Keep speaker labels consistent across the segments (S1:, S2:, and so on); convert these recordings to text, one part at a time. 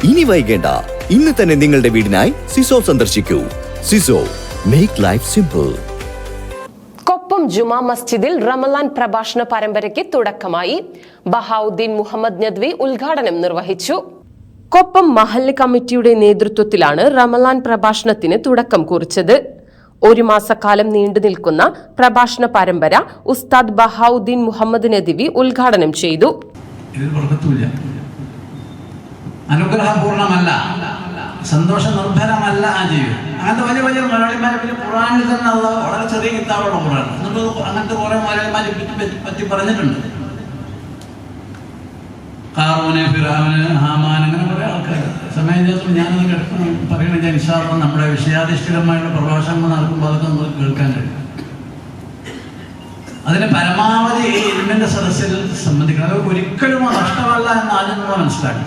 S1: ഇനി വൈകേണ്ട, ഇന്ന് തന്നെ നിങ്ങളുടെ വീടിനായി സിസോ സന്ദർശിക്കൂ. സിസോ, മേക്ക് ലൈഫ് സിമ്പിൾ.
S2: കൊപ്പം ജുമാ മസ്ജിദിൽ റമളാൻ പ്രഭാഷണ പരമ്പരയ്ക്ക് തുടക്കമായി. ബഹാവുദ്ദീൻ മുഹമ്മദ് നദ്വി ഉദ്ഘാടനം നിർവഹിച്ചു. കൊപ്പം മഹല്ല് കമ്മിറ്റിയുടെ നേതൃത്വത്തിലാണ് റമളാൻ പ്രഭാഷണത്തിന് തുടക്കം കുറിച്ചത്. ഒരു മാസക്കാലം നീണ്ടു നിൽക്കുന്ന പ്രഭാഷണ പരമ്പര ഉസ്താദ് ബഹാവുദ്ദീൻ മുഹമ്മദ് നദ്വി ഉദ്ഘാടനം ചെയ്തു.
S3: അനുഗ്രഹപൂർണമല്ല, സന്തോഷ നിർഭരമല്ല ആ ജീവിതം. അങ്ങനത്തെ വലിയ വലിയ മലയാളിമാരെ ഖുർആനിൽ തന്നെ വളരെ ചെറിയ കിതാബുള്ള ഖുർആൻ, എന്നിട്ട് അങ്ങനത്തെ കുറെ മലയാളിമാരെ പറ്റി പറഞ്ഞിട്ടുണ്ട്. ഖാറൂന്, ഫിറഔന്, ഹാമാൻ, അങ്ങനെ കുറെ ആൾക്കാർ. സമയം ചേർത്ത് ഞാനത് പറയണത് ഞാൻ ഇൻഷാ അല്ലാഹ് നമ്മുടെ വിഷയാധിഷ്ഠിതമായുള്ള പ്രഭാഷണങ്ങൾ നടക്കുമ്പോൾ അതൊക്കെ നമുക്ക് കേൾക്കാൻ കഴിയും. അതിന് പരമാവധി ഈ ഇൽമിന്റെ സദസ്സിൽ സംബന്ധിക്കണം. അത് ഒരിക്കലും നഷ്ടമല്ല എന്ന് ആദ്യം നമ്മൾ മനസ്സിലാക്കി.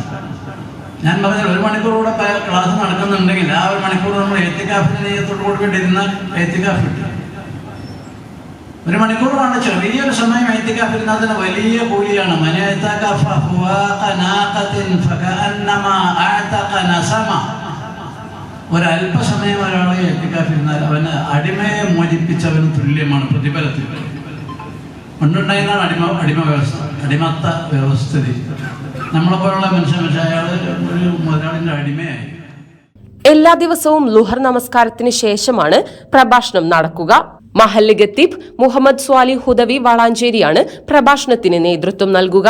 S3: ഞാൻ പറഞ്ഞാൽ 1 മണിക്കൂർ കൂടെ ക്ലാസ് നടക്കുന്നുണ്ടെങ്കിൽ ആ 1 മണിക്കൂർ നമ്മൾ എത്തിക്കാഫിന്റെ നെയ്യത്തോട് കൂടി ഇരുന്ന എത്തിക്കാഫ് കിട്ടും. 1 മണിക്കൂറാണ് ചെറിയൊരു സമയം എത്തിക്കാഫ് ഇരുന്നതിന് വലിയ കൂലിയാണ്. ഒരല്പസമയം ഒരാളെ എത്തിക്കാഫ് ഇരുന്നാൽ അവന് അടിമയെ മോചിപ്പിച്ചവന് തുല്യമാണ് പ്രതിഫലത്തിൽ. പണ്ടുണ്ടായിരുന്നാണ് അടിമ വ്യവസ്ഥ, അടിമത്ത വ്യവസ്ഥിതി. നമ്മളെപ്പോലുള്ള മനുഷ്യൻ അയാൾ ഒരു മുതലാളിന്റെ അടിമയായി.
S2: എല്ലാ ദിവസവും ലുഹർ നമസ്കാരത്തിന് ശേഷമാണ് പ്രഭാഷണം നടക്കുക. മഹല്ല് ഖത്തീബ് മുഹമ്മദ് സ്വാലിഹ് ഹുദവി വളാഞ്ചേരിയാണ് പ്രഭാഷണത്തിന് നേതൃത്വം നൽകുക.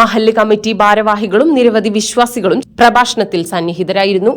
S2: മഹല്ല് കമ്മിറ്റി ഭാരവാഹികളും നിരവധി വിശ്വാസികളും പ്രഭാഷണത്തിൽ സന്നിഹിതരായിരുന്നു.